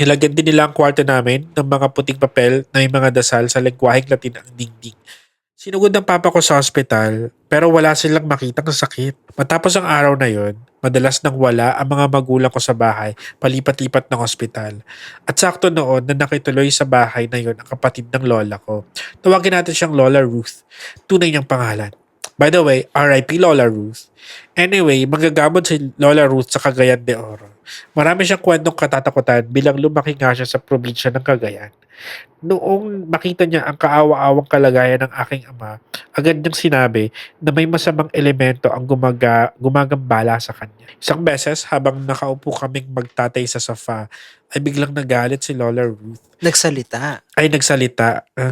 Nilagyan din nila ang kwarto namin ng mga puting papel na may mga dasal sa lengguwaheng Latin ang dingding. Sinugod ng papa ko sa ospital pero wala silang makitang sakit. Matapos ang araw na yon, madalas nang wala ang mga magulang ko sa bahay, palipat-lipat ng ospital. At sakto noon na nakituloy sa bahay na yon ang kapatid ng lola ko. Tawagin natin siyang Lola Ruth. Tunay niyang pangalan. By the way, R.I.P. Lola Ruth. Anyway, manggagamot si Lola Ruth sa Cagayan de Oro. Marami siyang kwentong katatakutan bilang lumaki nga siya sa probinsya ng Cagayan. Noong makita niya ang kaawa-awang kalagayan ng aking ama, agad niyang sinabi na may masamang elemento ang gumagambala sa kanya. Isang beses habang nakaupo kaming magtatay sa sofa, ay biglang nagalit si Lola Ruth. Nagsalita.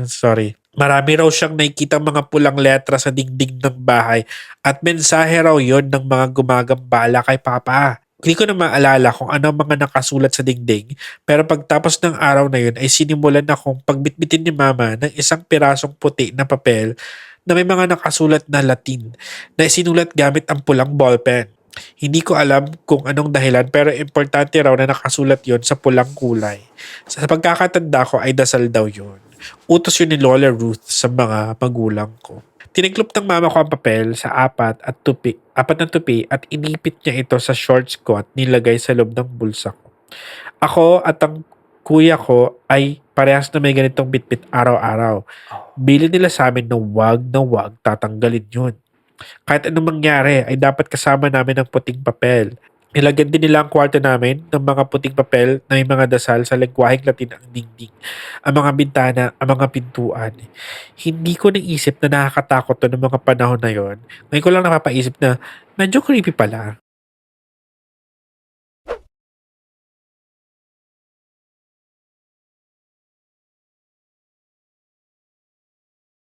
Sorry. Marami raw siyang nakikitang mga pulang letra sa dingding ng bahay at mensahe raw yon ng mga gumagambala kay Papa. Hindi ko na maalala kung ano ang mga nakasulat sa dingding, pero pagtapos ng araw na yun ay sinimulan akong pagbitbitin ni Mama ng isang pirasong puti na papel na may mga nakasulat na Latin na isinulat gamit ang pulang ballpen. Hindi ko alam kung anong dahilan pero importante raw na nakasulat yon sa pulang kulay. Sa pagkakatanda ko ay dasal daw yon. Utos yun ni Lola Ruth sa mga magulang ko. Tiniklop ng mama ko ang papel sa apat na tupi at inipit niya ito sa shorts ko at nilagay sa loob ng bulsa ko. Ako at ang kuya ko ay parehas na may ganitong bitbit araw-araw. Bili nila sa amin na wag tatanggalin yun. Kahit anong mangyari ay dapat kasama namin ang puting papel. Nilagyan din nila ang kwarto namin ng mga puting papel na may mga dasal sa lengguwaheng Latin ang dingding, ang mga bintana, ang mga pintuan. Hindi ko naisip na nakakatakot to ng mga panahon na yon. Ngayon ko lang napapaisip na medyo creepy pala.